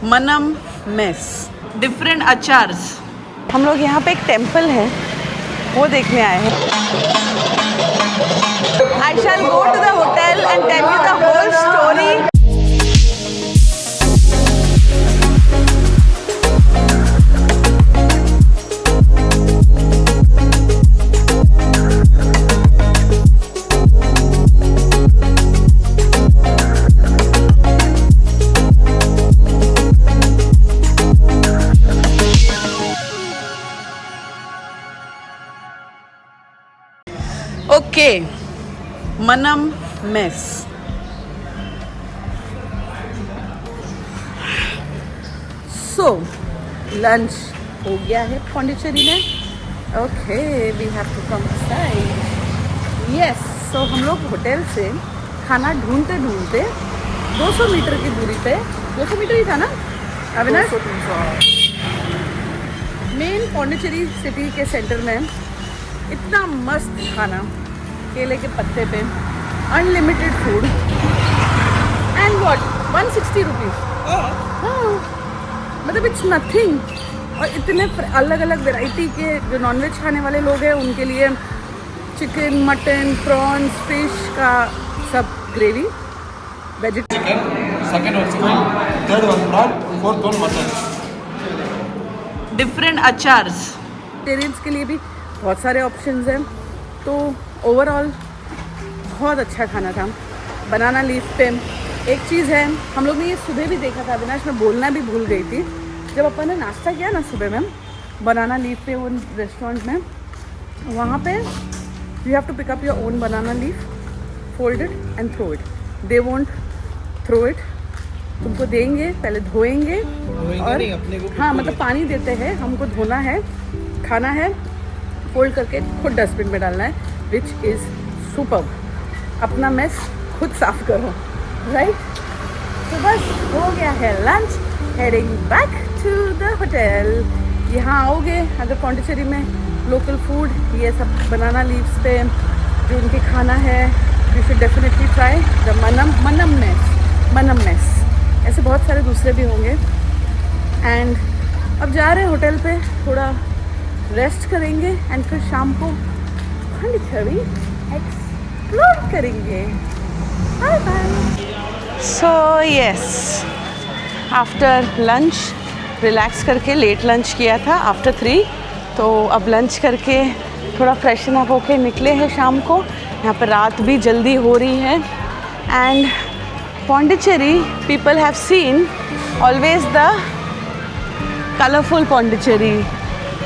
मनम mess, different अचार्स। हम लोग यहाँ पे एक टेम्पल है वो देखने आए हैं। I shall go to the hotel and tell you the whole story. Okay, Manam mess. So lunch हो गया है पौंडीचेरी में। Okay, we have to come side. Yes, so हम लोग होटल से खाना ढूंढते ढूंढते 200 मीटर की दूरी पे, 200 मीटर ही था ना अविनाश? मेन पौंडीचेरी सिटी के सेंटर में इतना मस्त खाना, केले के पत्ते पे unlimited food and what 160 rupees. हाँ, मतलब इट्स नथिंग। और इतने अलग अलग वैरायटी के जो नॉनवेज खाने वाले लोग हैं उनके लिए चिकन, मटन, प्रॉन्स, फिश का सब gravy, vegetable, second one chicken, third one prawn, fourth one mutton. Different अचार्स। वेजिटेरियंस के लिए भी बहुत सारे ऑप्शंस हैं। तो ओवरऑल बहुत अच्छा खाना था। बनाना लीफ पे एक चीज़ है, हम लोग ने ये सुबह भी देखा था अविनाश, मैं बोलना भी भूल गई थी। जब अपन ने नाश्ता किया ना सुबह में बनाना लीफ पे वो रेस्टोरेंट में, वहाँ पे you have to pick up your own banana leaf, fold it and throw it. They won't throw it, तुमको देंगे, पहले धोएंगे और अपने को हाँ मतलब पानी देते हैं, हमको धोना है, खाना है, फोल्ड करके खुद डस्टबिन में डालना है, विच इज़ सुपर्ब। अपना मेस खुद साफ करो, राइट? तो बस हो गया है lunch, heading back to the hotel. यहाँ आओगे अगर पौंडीचेरी में, लोकल फूड ये सब बनाना लीव्स पे जो उनके खाना है, you should definitely try the Manam mess. ऐसे बहुत सारे दूसरे भी होंगे। एंड अब जा रहे हैं होटल पे, थोड़ा रेस्ट करेंगे एंड फिर शाम को पौंडीचेरी एक्सप्लोर करेंगे। Bye bye. So yes, after lunch relax करके, लेट लंच किया था आफ्टर 3, तो अब लंच करके थोड़ा फ्रेशन अप होके निकले हैं शाम को। यहाँ पर रात भी जल्दी हो रही है। And Pondicherry people have seen always the colourful Pondicherry,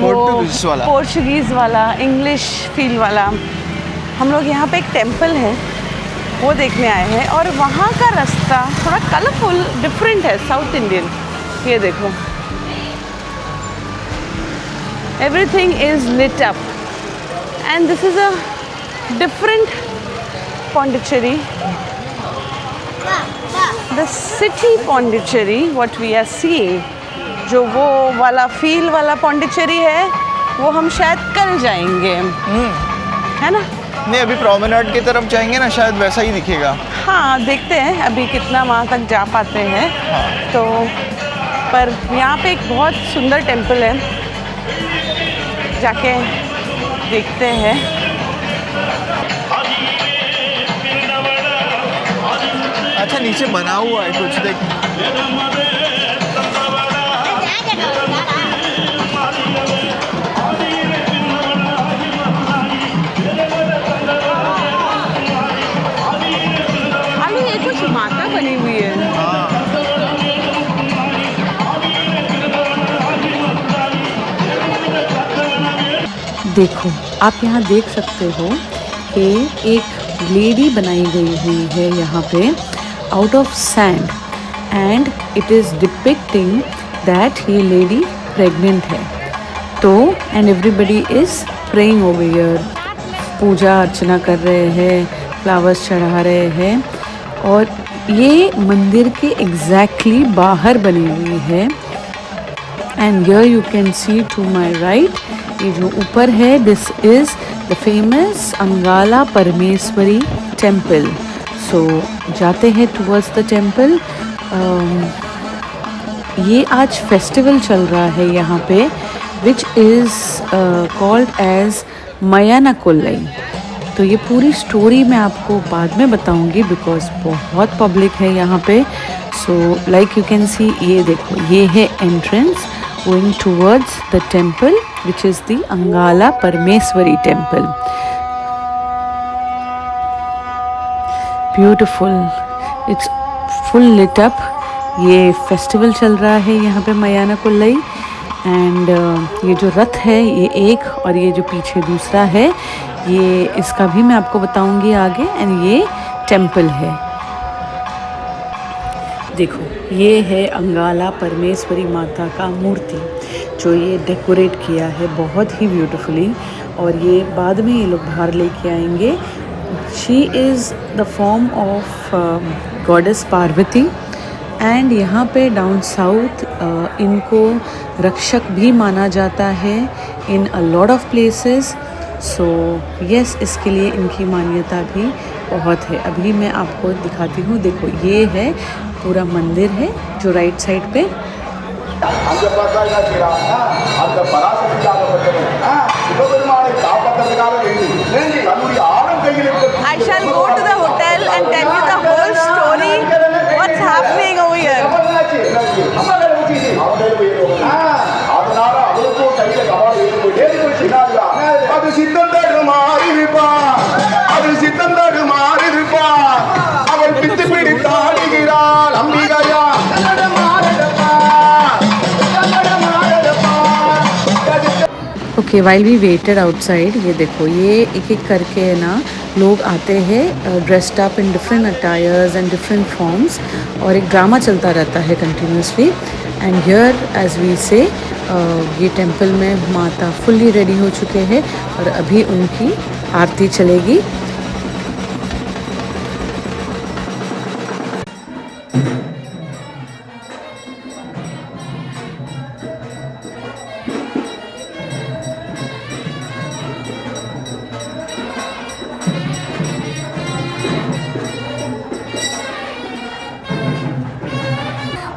Portuguese वाला, इंग्लिश फील वाला। हम लोग यहाँ पे एक टेम्पल है वो देखने आए हैं और वहाँ का रास्ता थोड़ा कलरफुल डिफरेंट है, साउथ इंडियन। ये देखो, everything is lit up and this is a different Pondicherry, the city Pondicherry what we are seeing. जो वो वाला फील वाला पौंडीचेरी है वो हम शायद कल जाएंगे, है ना? नहीं, अभी प्रोमेनाड की तरफ जाएंगे ना, शायद वैसा ही दिखेगा। हाँ, देखते हैं अभी कितना वहाँ तक जा पाते हैं। हाँ। तो पर यहाँ पे एक बहुत सुंदर टेम्पल है, जाके देखते हैं। अच्छा, नीचे बना हुआ है कुछ, देख। अरे ये कुछ माता बनी हुई है। देखो, आप यहाँ देख सकते हो कि एक लेडी बनाई गई हुई है यहाँ पे out of sand, and it is depicting that ये लेडी प्रेग्नेंट है। तो and everybody is praying over here, पूजा अर्चना कर रहे हैं, फ्लावर्स चढ़ा रहे हैं। और ये मंदिर के एग्जैक्टली बाहर बनी हुई है। And here you can see to my right, ये जो ऊपर है, दिस इज़ द फेमस अंगाला परमेश्वरी टेम्पल। सो जाते हैं टूवर्ड्स द टेम्पल। ये आज फेस्टिवल चल रहा है यहाँ पे, विच इज़ कॉल्ड एज मयाना कोल्लई। तो ये पूरी स्टोरी मैं आपको बाद में बताऊंगी बिकॉज बहुत पब्लिक है यहाँ पे। So like you can see, ये देखो ये है entrance going towards the temple which is the Angala Parameshwari temple. Beautiful, it's full lit up. ये फेस्टिवल चल रहा है यहाँ पे मयाना कोल्लई। एंड ये जो रथ है ये एक, और ये जो पीछे दूसरा है ये, इसका भी मैं आपको बताऊंगी आगे। एंड ये टेम्पल है, देखो ये है अंगाला परमेश्वरी माता का मूर्ति जो ये डेकोरेट किया है बहुत ही ब्यूटीफुली। और ये बाद में ये लोग बाहर लेके आएंगे। She is the form of goddess Parvati. And यहाँ पे डाउन साउथ इनको रक्षक भी माना जाता है in a lot of places. So yes, इसके लिए इनकी मान्यता भी बहुत है। अभी मैं आपको दिखाती हूँ, देखो ये है पूरा मंदिर है जो राइट साइड पे। I shall go to the hotel and tell you the whole story, what's happening over here. Okay, while we waited outside, ये देखो ये एक एक करके ना लोग आते हैं dressed up in different attires and different forms, और एक ड्रामा चलता रहता है continuously. And here as we see ये टेम्पल में माता फुल्ली रेडी हो चुके हैं और अभी उनकी आरती चलेगी।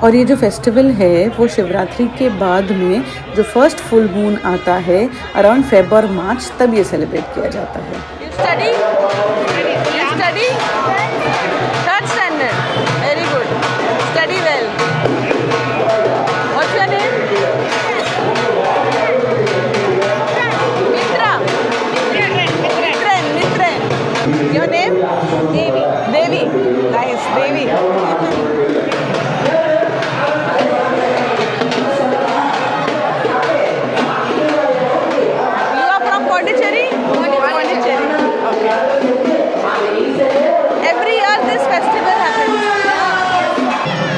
और ये जो फेस्टिवल है वो शिवरात्रि के बाद में जो फर्स्ट फुल मून आता है अराउंड फेब और मार्च, तब ये सेलिब्रेट किया जाता है। You study? You study? Third standard. Very good. Study well. What's your name? Mitra. Mitren. Your name? Devi. Devi. Nice, Devi. Pondicherry? Pondicherry. Okay. Every year this festival happens.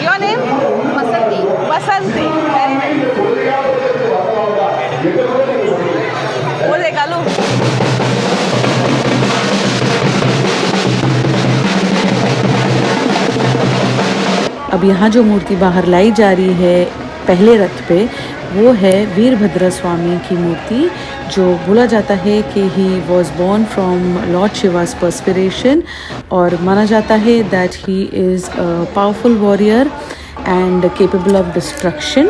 Your name? Basanti. Basanti. Very nice. वो देखा लो। अब यहाँ जो मूर्ति बाहर लाई जा रही है पहले रथ पे, वो है वीरभद्र स्वामी की मूर्ति, जो बोला जाता है कि he was born from Lord Shivas perspiration, और माना जाता है that he is a powerful warrior and capable of destruction.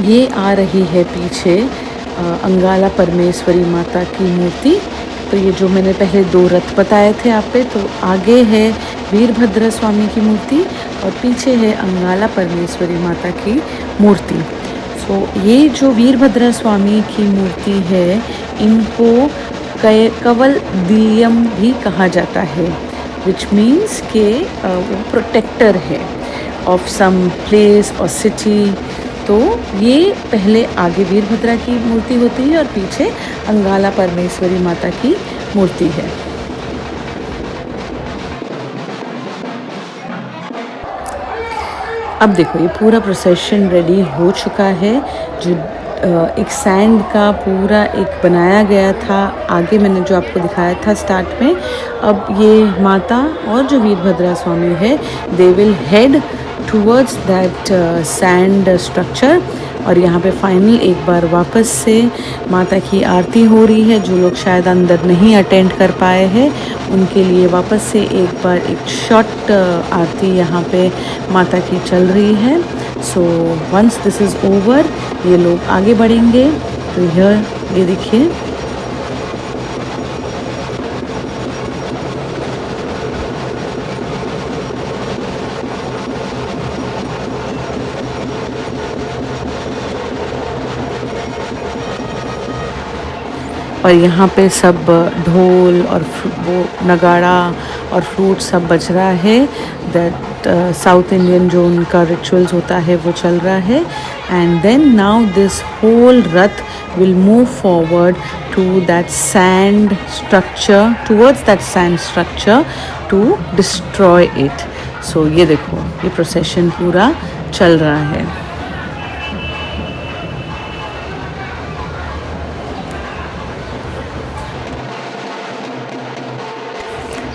ये आ रही है पीछे अंगाला परमेश्वरी माता की मूर्ति। तो ये जो मैंने पहले दो रथ बताए थे आप पे, तो आगे है वीरभद्र स्वामी की मूर्ति और पीछे है अंगाला परमेश्वरी माता की मूर्ति। सो ये जो वीरभद्र स्वामी की मूर्ति है, इनको कवल दियम भी कहा जाता है, विच मीन्स के वो प्रोटेक्टर है ऑफ सम प्लेस और सिटी। तो ये पहले आगे वीरभद्रा की मूर्ति होती है और पीछे अंगाला परमेश्वरी माता की मूर्ति है। अब देखो ये पूरा प्रोसेशन रेडी हो चुका है। जो एक सैंड का पूरा एक बनाया गया था, आगे मैंने जो आपको दिखाया था स्टार्ट में, अब ये माता और जो वीरभद्रा स्वामी है, दे will head towards that sand structure. और यहाँ पे फाइनल एक बार वापस से माता की आरती हो रही है। जो लोग शायद अंदर नहीं अटेंड कर पाए हैं, उनके लिए वापस से एक बार एक शॉर्ट आरती यहाँ पे माता की चल रही है। So once this is over ये लोग आगे बढ़ेंगे। तो ये देखिए और यहाँ पे सब ढोल और वो नगाड़ा और फ्रूट सब बज रहा है। दैट साउथ इंडियन जो उनका रिचुअल्स होता है वो चल रहा है। And then now this whole rath will move forward to that sand structure, towards that sand structure to destroy it. So ये देखो ये प्रोसेशन पूरा चल रहा है।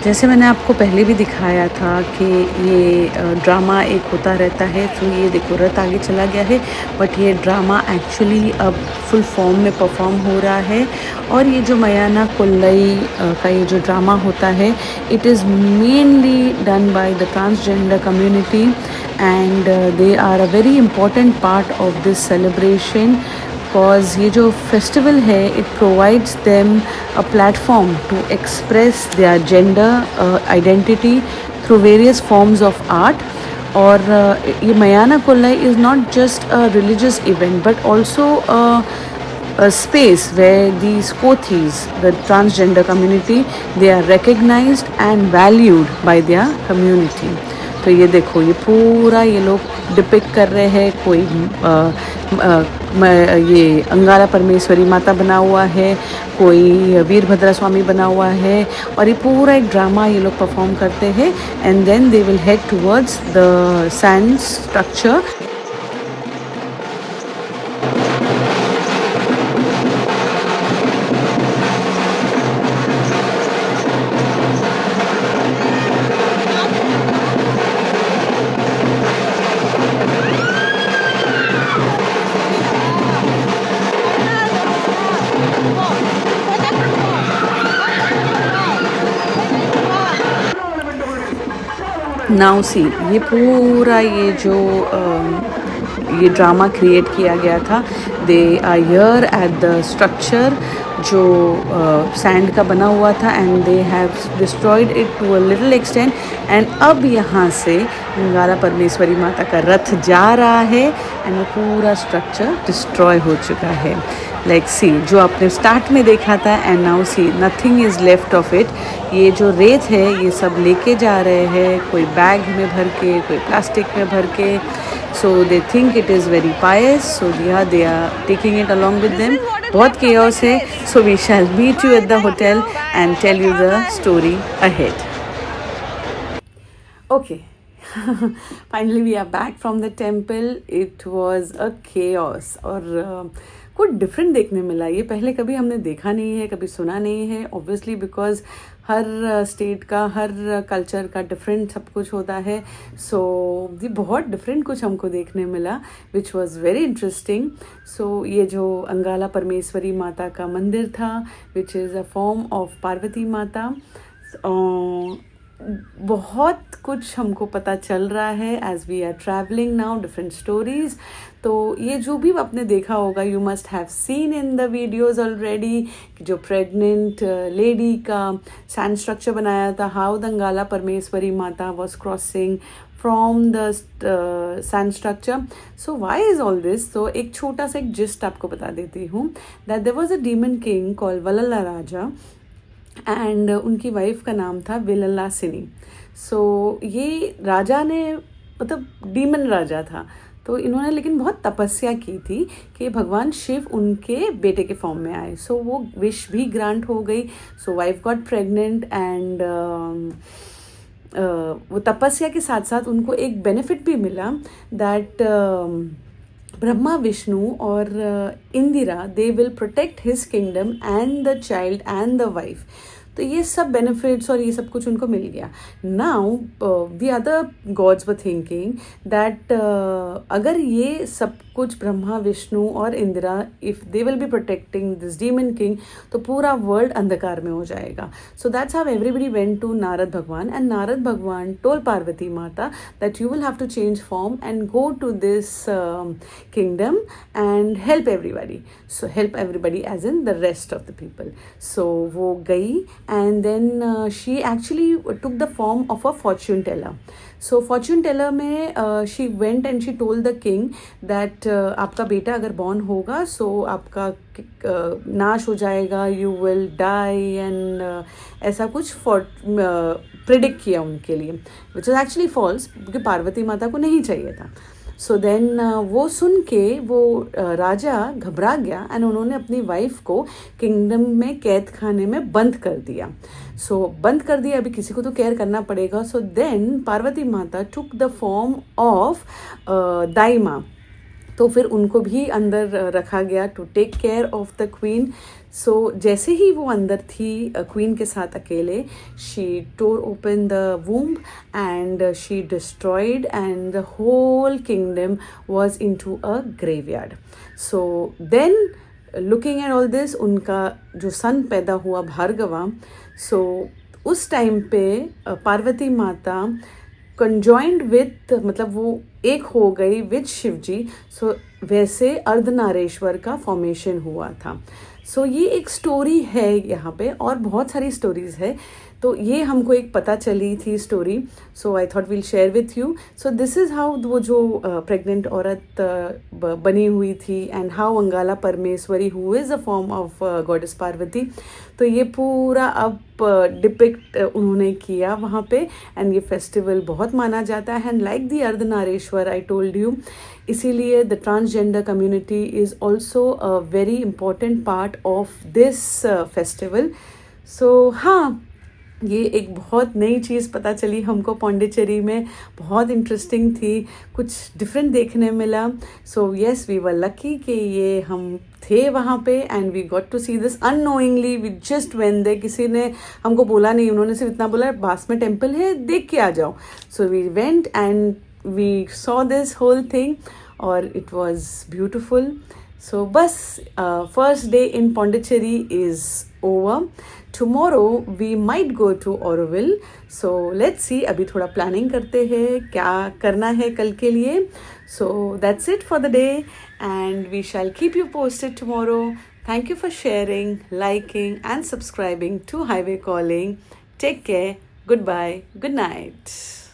जैसे मैंने आपको पहले भी दिखाया था कि ये ड्रामा एक होता रहता है। तो ये देखो रथ आगे चला गया है, बट ये ड्रामा एक्चुअली अब फुल फॉर्म में परफॉर्म हो रहा है। और ये जो मयाना कोल्लई का ये जो ड्रामा होता है, it is mainly done by the transgender community and they are a very important part of this celebration. Because ये जो फेस्टिवल है it provides them a platform to express their gender identity through various forms of art. और ये Mayana Kollai is not just a religious event but also a space where these Kothis, the transgender community, they are recognized and valued by their community. तो ये देखो ये पूरा ये लोग depict कर रहे हैं। कोई ये अंगाला परमेश्वरी माता बना हुआ है, कोई वीरभद्रा स्वामी बना हुआ है, और ये पूरा एक ड्रामा ये लोग परफॉर्म करते हैं। And then they will head towards the sand structure. Now see ये पूरा ये जो ये ड्रामा क्रिएट किया गया था, they are here at the structure जो सैंड का बना हुआ था and they have destroyed it to a little extent. And अब यहाँ से अंगाला परमेश्वरी माता का रथ जा रहा है एंड वो पूरा स्ट्रक्चर डिस्ट्रॉय हो चुका है। लाइक सी जो आपने स्टार्ट में देखा था and now see nothing is left of it. ये जो रेत है ये सब लेके जा रहे हैं, कोई बैग में भर के, कोई प्लास्टिक में भर के। So they think it is very pious, so they are taking it along with them. बहुत केओस है, so we shall meet you at the hotel and tell you the story ahead. Okay, finally we are back from the temple. It was a chaos और कुछ different देखने मिला। ये पहले कभी हमने देखा नहीं है, कभी सुना नहीं है। ऑब्वियसली बिकॉज हर स्टेट का, हर कल्चर का डिफरेंट सब कुछ होता है। सो ये बहुत डिफरेंट कुछ हमको देखने मिला which was very interesting. So ये जो अंगाला परमेश्वरी माता का मंदिर था which is a form of Parvati माता, बहुत कुछ हमको पता चल रहा है as we are travelling now, different stories. तो ये जो भी आपने देखा होगा, you must have seen in the videos already, जो प्रेग्नेंट लेडी का सैंड स्ट्रक्चर बनाया था, हाउ द अंगाला परमेश्वरी माता was crossing from the sand structure. So why is all this? So एक छोटा सा एक जिस्ट आपको बता देती हूँ that there was a demon king called Vallala Raja and उनकी वाइफ का नाम था विललासिनी। सो ये राजा ने मतलब डीमन राजा था, तो इन्होंने लेकिन बहुत तपस्या की थी कि भगवान शिव उनके बेटे के फॉर्म में आए। सो वो विश भी ग्रांट हो गई। सो वाइफ गॉट प्रेग्नेंट एंड वो तपस्या के साथ साथ उनको एक बेनिफिट भी मिला दैट ब्रह्मा, विष्णु और Indira they will protect his kingdom and the child and the wife. तो ये सब बेनिफिट्स और ये सब कुछ उनको मिल गया. Now the other gods were thinking that अगर ये सब कुछ ब्रह्मा, विष्णु और Indira, if they will be protecting this demon king, तो पूरा वर्ल्ड अंधकार में हो जाएगा. So that's how everybody went to Narad भगवान, एंड नारद भगवान टोल्ड पार्वती माता that you will have to change form and go to this kingdom and help everybody. So help everybody as in the rest of the people. So वो गई and then she actually took the form of a fortune teller. So fortune teller में she went and she told the king that आपका बेटा अगर born होगा so आपका नाश हो जाएगा, you will die and ऐसा कुछ प्रिडिक्ट किया उनके लिए, विच इज़ एक्चुअली फॉल्स, क्योंकि पार्वती माता को नहीं चाहिए था. सो देन वो सुन के वो राजा घबरा गया एंड उन्होंने अपनी वाइफ को किंगडम में कैद खाने में बंद कर दिया. सो बंद कर दिया, अभी किसी को तो केयर करना पड़ेगा. सो then Parvati Mata took the form of dai, तो फिर उनको भी अंदर रखा गया to take care of the queen. So जैसे ही वो अंदर थी क्वीन के साथ अकेले, she tore open the womb and she destroyed and the whole kingdom was into a graveyard. So then looking at all this, उनका जो सन पैदा हुआ भार्गवा, सो उस टाइम पे पार्वती माता कंजॉइंड विथ, मतलब वो एक हो गई विथ शिव जी. सो वैसे अर्धनारेश्वर का फॉर्मेशन हुआ था. सो ये एक स्टोरी है यहाँ पे, और बहुत सारी स्टोरीज़ है. तो ये हमको एक पता चली थी story, so I thought will share with you. So this is how वो जो प्रेग्नेंट औरत बनी हुई थी and how Angala Parameshwari who is a form of goddess Parvati, तो ये पूरा अब डिपिक्ट उन्होंने किया वहाँ पे. एंड ये फेस्टिवल बहुत माना जाता है, and like the Ardhanareshwar I told you, इसीलिए the transgender community is also a very important part of this festival. So हाँ, ये एक बहुत नई चीज़ पता चली हमको पौंडीचेरी में, बहुत इंटरेस्टिंग थी, कुछ डिफरेंट देखने मिला. So yes, we were lucky कि ये हम थे वहाँ पे and we got to see this unknowingly. We just went there, किसी ने हमको बोला नहीं, उन्होंने सिर्फ इतना बोला पास में टेम्पल है, देख के आ जाओ. So we went and we saw this whole thing और इट वॉज ब्यूटिफुल. सो बस first day in Pondicherry is over. Tomorrow we might go to Auroville. So let's see, अभी थोड़ा प्लानिंग करते हैं क्या करना है कल के लिए. So that's it for the day and we shall keep you posted tomorrow. Thank you for sharing, liking and subscribing to Highway Calling. Take care. Goodbye. Good night.